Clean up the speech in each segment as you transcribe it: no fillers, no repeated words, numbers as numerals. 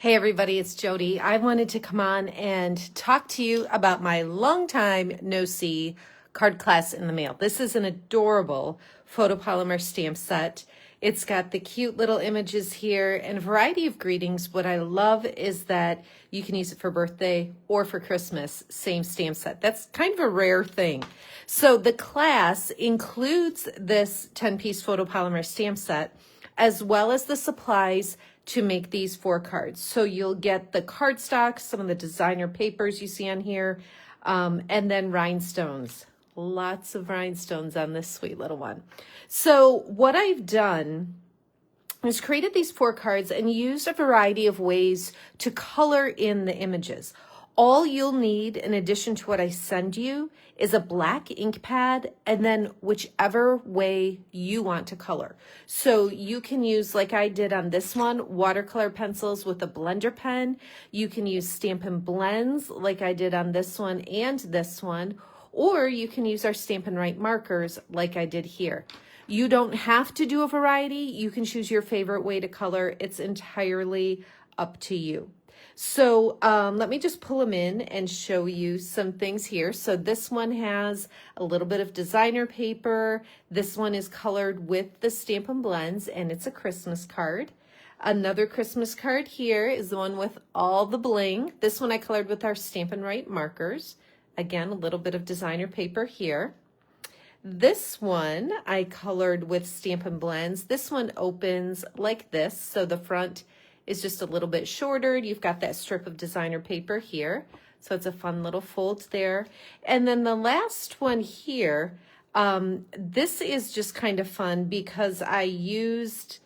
Hey everybody, it's Jodi. I wanted to come on and talk to you about my long time no see card class in the mail. This is an adorable photopolymer stamp set. It's got the cute little images here and a variety of greetings. What I love is that you can use it for birthday or for Christmas, same stamp set. That's kind of a rare thing. So the class includes this 10-piece photopolymer stamp set, as well as the supplies to make these 4 cards. So you'll get the cardstock, some of the designer papers you see on here, and then rhinestones. Lots of rhinestones on this sweet little one. So what I've done is created these 4 cards and used a variety of ways to color in the images. All you'll need, in addition to what I send you, is a black ink pad and then whichever way you want to color. So you can use, like I did on this one, watercolor pencils with a blender pen. You can use Stampin' blends like I did on this one and this one, or you can use our Stampin' Right markers like I did here. You don't have to do a variety. You can choose your favorite way to color. It's entirely up to you. So let me just pull them in and show you some things here. So this one has a little bit of designer paper. This one is colored with the Stampin' blends, and it's a Christmas card. Another Christmas card here is the one with all the bling. This one I colored with our Stampin' Right markers. Again, a little bit of designer paper here. This one I colored with Stampin' blends. This one opens like this, so the front is just a little bit shorter. You've got that strip of designer paper here, so it's a fun little fold there. And then the last one here, this is just kind of fun because I used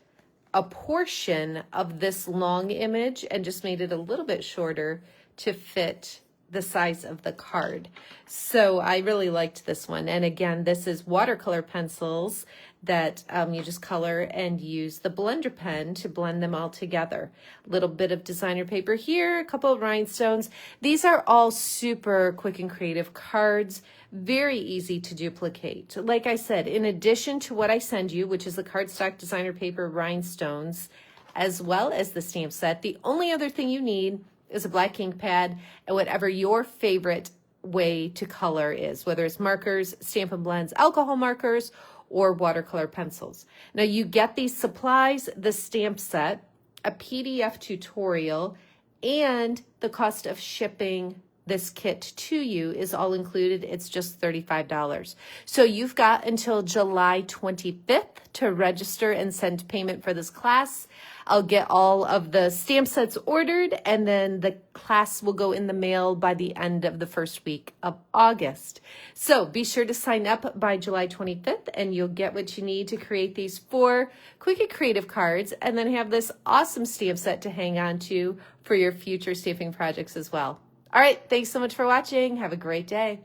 a portion of this long image and just made it a little bit shorter to fit the size of the card. So I really liked this one. And again, this is watercolor pencils that you just color and use the blender pen to blend them all together. A little bit of designer paper here, a couple of rhinestones. These are all super quick and creative cards, very easy to duplicate. Like I said, in addition to what I send you, which is the cardstock, designer paper, rhinestones, as well as the stamp set, the only other thing you need is a black ink pad and whatever your favorite way to color is, whether it's markers, Stampin' blends, alcohol markers, or watercolor pencils. Now you get these supplies, the stamp set, a PDF tutorial, and the cost of shipping this kit to you is all included. It's just $35. So you've got until July 25th to register and send payment for this class. I'll get all of the stamp sets ordered, and then the class will go in the mail by the end of the first week of August. So be sure to sign up by July 25th, and you'll get what you need to create these 4 quick and creative cards, and then have this awesome stamp set to hang on to for your future stamping projects as well. All right, thanks so much for watching. Have a great day.